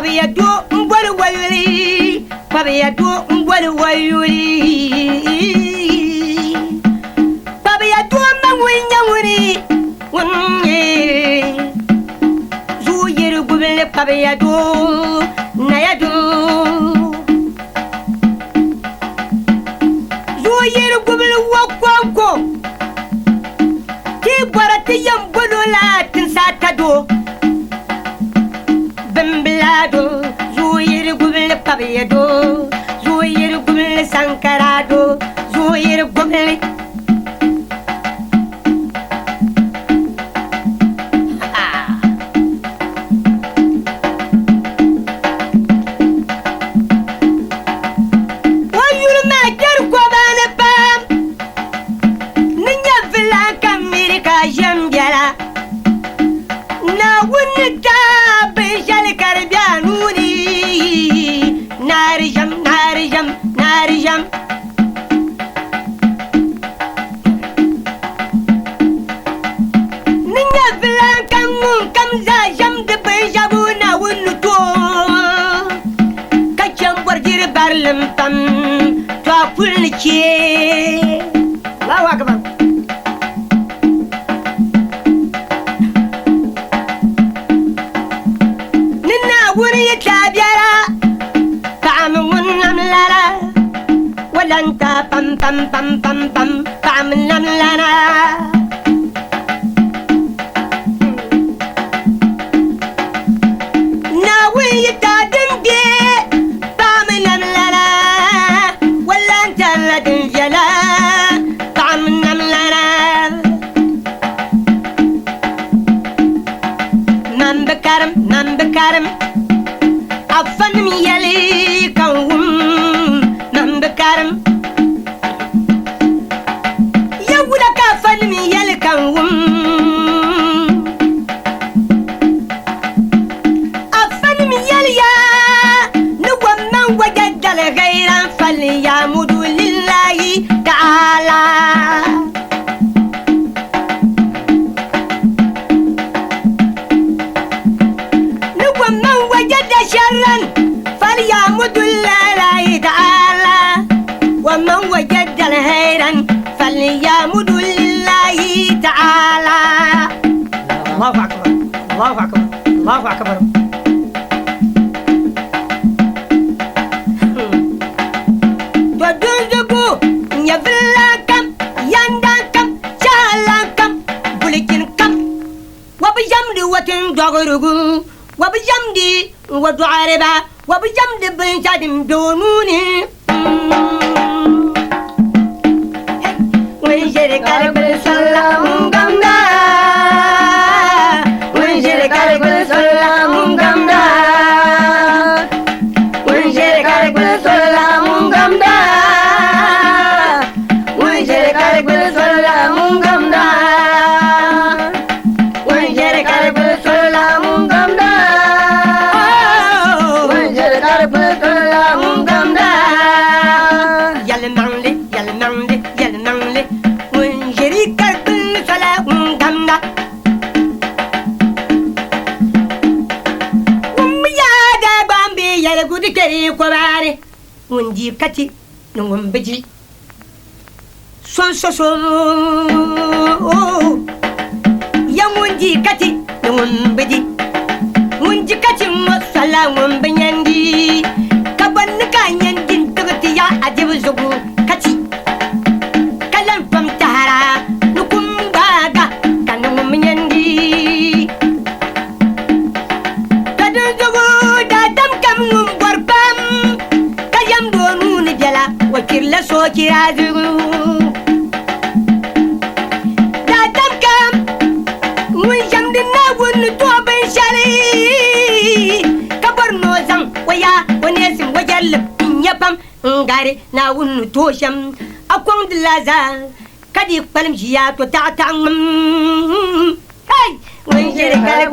فبيدو مبل ويلي فبيدو مبل ويلي فبيدو من وين يوري وني زوير قبل فبيدو نيدو زوير قبل وقوقو تبرت ينبلو لا تنسى تدو بمبلادو زوير قبل فبيدو زوير قبل سانكرادو زوير قبل Allahu Akbar. Nina wuri tabiara ta'am namlara walanta pam pam pam pam pam ta'am namlara na wuri tadinde ta'am namlara walanta ladinjala Nambekaram afan mi yali kawum nambekaram yawula ka afan mi yali kawum afan mi yali ya nuwamman wajadal ghayran falyamudu lillahi ta'ala شرا فليعمد الله تعالى ومن وجد خيرا فليعمد لله تعالى الله أكبر الله أكبر الله أكبر تدوزكو يفلاكم يندكم شالاكم بلكنكم وبجمد وتندغرقو وبجمدي ودعاربا وبجمد بن شادم دونوني وينشرك على سلام قمدا وينشرك على سلام قمدا وينشرك على سلام قمدا وينشرك على سلام قمدا وينشرك على سلام قمدا Wundi kati nungum beji son so so ya wundi kati nungum beji wundi kati masala wum benyandi kaban kanyandi tugati ya ajibu zugu kati kalam pam tahara nukum baga kanum benyandi kadun zugu dadam kam warpam wakirla soki azugu dadam kam mun jamdina wun to ben shari kabar no zam waya wonesim wajal nyapam ngare na wun to sham akwang dilaza kadi palim jiya to ta ta hey mun jere kale